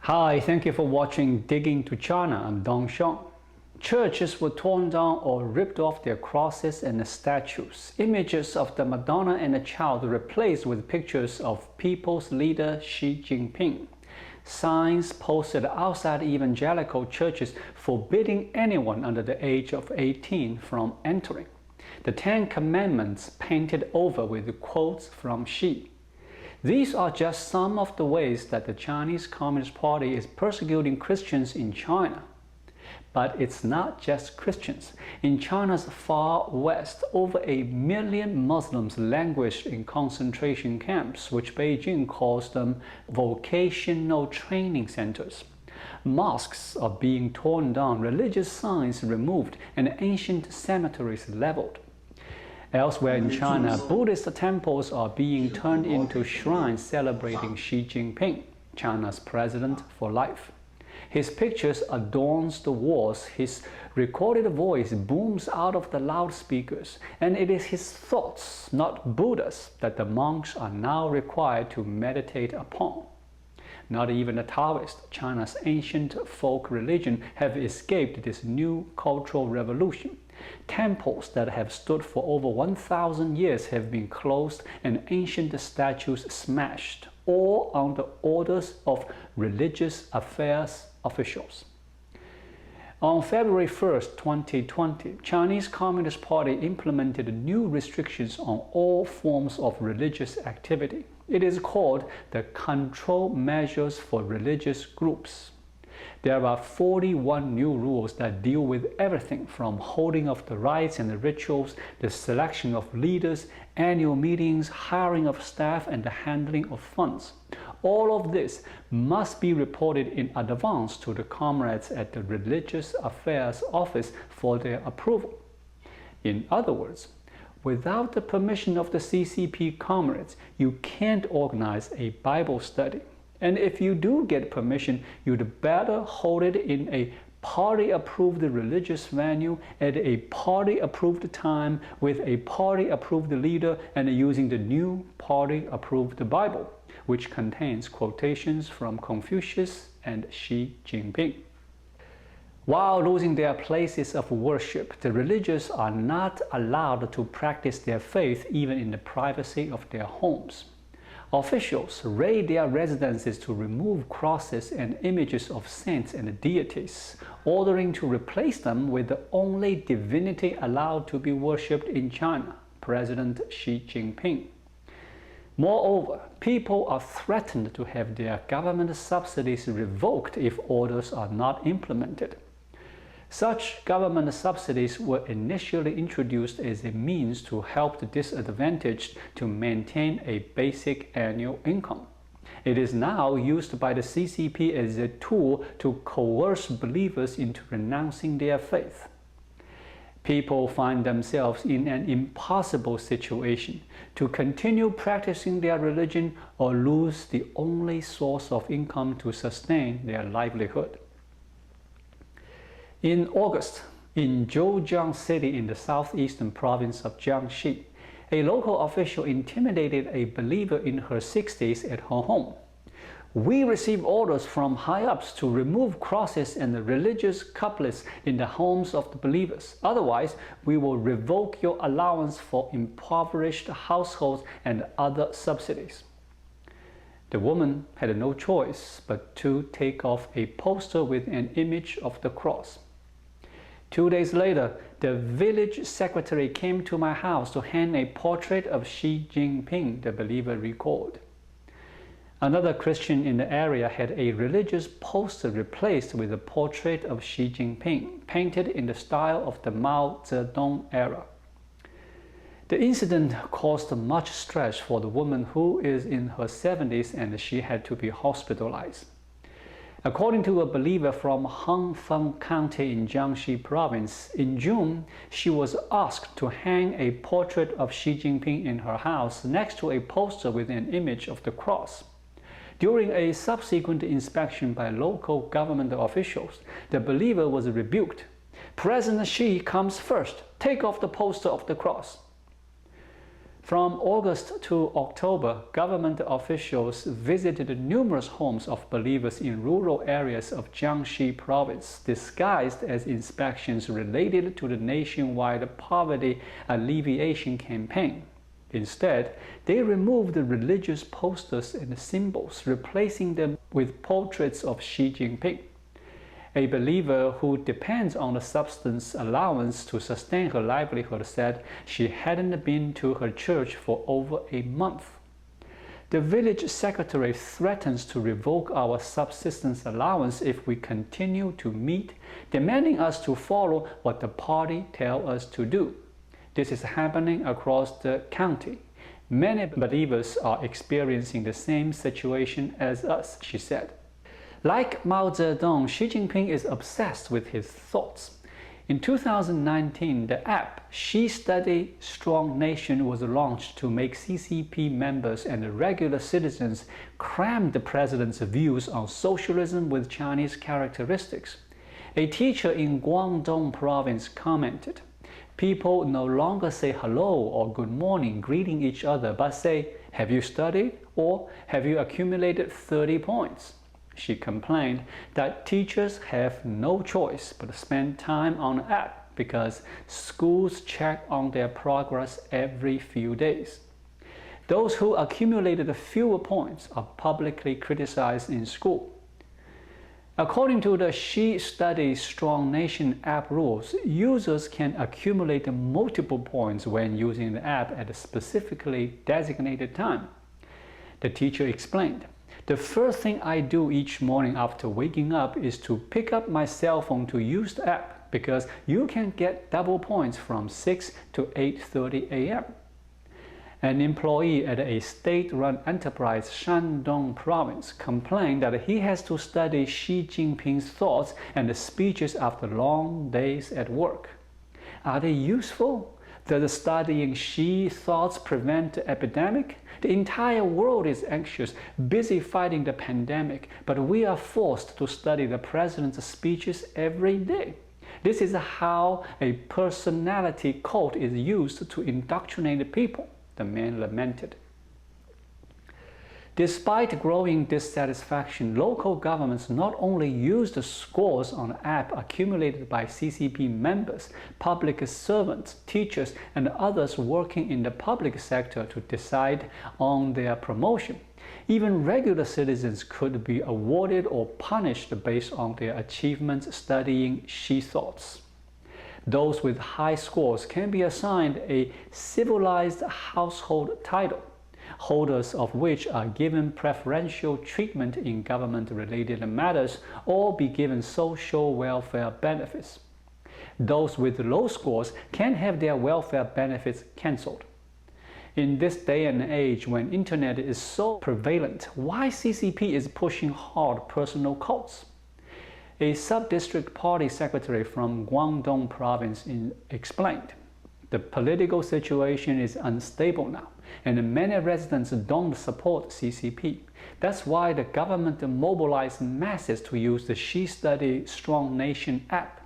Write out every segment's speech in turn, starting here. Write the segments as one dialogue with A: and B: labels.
A: Hi, thank you for watching Digging to China. I'm Dong Xiong. Churches were torn down or ripped off their crosses and statues. Images of the Madonna and the Child replaced with pictures of people's leader Xi Jinping. Signs posted outside evangelical churches forbidding anyone under the age of 18 from entering. The Ten Commandments painted over with quotes from Xi. These are just some of the ways that the Chinese Communist Party is persecuting Christians in China. But it's not just Christians. In China's far west, over 1 million Muslims languished in concentration camps, which Beijing calls them vocational training centers. Mosques are being torn down, religious signs removed, and ancient cemeteries leveled. Elsewhere in China, Buddhist temples are being turned into shrines celebrating Xi Jinping, China's president for life. His pictures adorns the walls, his recorded voice booms out of the loudspeakers, and it is his thoughts, not Buddha's, that the monks are now required to meditate upon. Not even the Taoists, China's ancient folk religion, have escaped this new cultural revolution. Temples that have stood for over 1,000 years have been closed and ancient statues smashed, all on the orders of religious affairs officials. On February 1st, 2020, Chinese Communist Party implemented new restrictions on all forms of religious activity. It is called the Control Measures for Religious Groups. There are 41 new rules that deal with everything from holding of the rites and the rituals, the selection of leaders, annual meetings, hiring of staff, and the handling of funds. All of this must be reported in advance to the comrades at the Religious Affairs Office for their approval. In other words, without the permission of the CCP comrades, you can't organize a Bible study. And if you do get permission, you'd better hold it in a party-approved religious venue at a party-approved time with a party-approved leader and using the new party-approved Bible, which contains quotations from Confucius and Xi Jinping. While losing their places of worship, the religious are not allowed to practice their faith even in the privacy of their homes. Officials raid their residences to remove crosses and images of saints and deities, ordering to replace them with the only divinity allowed to be worshipped in China, President Xi Jinping. Moreover, people are threatened to have their government subsidies revoked if orders are not implemented. Such government subsidies were initially introduced as a means to help the disadvantaged to maintain a basic annual income. It is now used by the CCP as a tool to coerce believers into renouncing their faith. People find themselves in an impossible situation to continue practicing their religion or lose the only source of income to sustain their livelihood. In August, in Zhejiang City in the southeastern province of Jiangxi, a local official intimidated a believer in her 60s at her home. "We receive orders from high-ups to remove crosses and the religious couplets in the homes of the believers. Otherwise, we will revoke your allowance for impoverished households and other subsidies." The woman had no choice but to take off a poster with an image of the cross. 2 days later, the village secretary came to my house to hang a portrait of Xi Jinping, the believer recalled. Another Christian in the area had a religious poster replaced with a portrait of Xi Jinping, painted in the style of the Mao Zedong era. The incident caused much stress for the woman who is in her 70s and she had to be hospitalized. According to a believer from Hangfeng County in Jiangxi Province, in June, she was asked to hang a portrait of Xi Jinping in her house next to a poster with an image of the cross. During a subsequent inspection by local government officials, the believer was rebuked. "President Xi comes first. Take off the poster of the cross." From August to October, government officials visited numerous homes of believers in rural areas of Jiangxi province, disguised as inspections related to the nationwide poverty alleviation campaign. Instead, they removed the religious posters and symbols, replacing them with portraits of Xi Jinping. A believer who depends on the subsistence allowance to sustain her livelihood said she hadn't been to her church for over a month. The village secretary threatens to revoke our subsistence allowance if we continue to meet, demanding us to follow what the party tells us to do. This is happening across the county. Many believers are experiencing the same situation as us, she said. Like Mao Zedong, Xi Jinping is obsessed with his thoughts. In 2019, the app Xi Study Strong Nation was launched to make CCP members and regular citizens cram the president's views on socialism with Chinese characteristics. A teacher in Guangdong province commented, "People no longer say hello or good morning greeting each other, but say, 'Have you studied?' or 'Have you accumulated 30 points?' She complained that teachers have no choice but to spend time on the app because schools check on their progress every few days. Those who accumulated fewer points are publicly criticized in school. According to the Xi Study Strong Nation app rules, users can accumulate multiple points when using the app at a specifically designated time. The teacher explained, "The first thing I do each morning after waking up is to pick up my cell phone to use the app because you can get double points from 6 to 8:30 a.m. An employee at a state-run enterprise Shandong province complained that he has to study Xi Jinping's thoughts and speeches after long days at work. Are they useful? Does studying Xi thoughts prevent the epidemic? The entire world is anxious, busy fighting the pandemic, but we are forced to study the president's speeches every day. This is how a personality cult is used to indoctrinate people," the man lamented. Despite growing dissatisfaction, local governments not only used the scores on the app accumulated by CCP members, public servants, teachers, and others working in the public sector to decide on their promotion. Even regular citizens could be awarded or punished based on their achievements studying Xi thoughts. Those with high scores can be assigned a civilized household title, holders of which are given preferential treatment in government-related matters or be given social welfare benefits. Those with low scores can have their welfare benefits cancelled. In this day and age when internet is so prevalent, why CCP is pushing hard personal cults? A sub-district party secretary from Guangdong province explained, "The political situation is unstable now, and many residents don't support CCP. That's why the government mobilized masses to use the Xi Study Strong Nation app."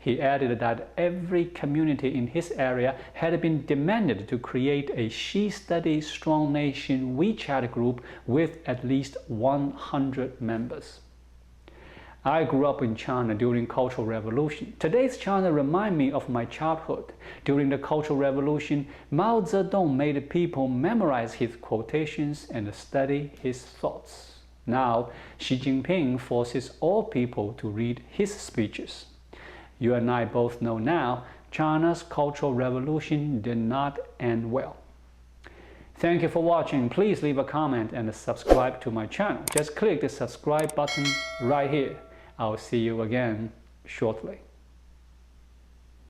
A: He added that every community in his area had been demanded to create a Xi Study Strong Nation WeChat group with at least 100 members. I grew up in China during Cultural Revolution. Today's China reminds me of my childhood. During the Cultural Revolution, Mao Zedong made people memorize his quotations and study his thoughts. Now, Xi Jinping forces all people to read his speeches. You and I both know now, China's Cultural Revolution did not end well. Thank you for watching. Please leave a comment and subscribe to my channel. Just click the subscribe button right here. I'll see you again shortly.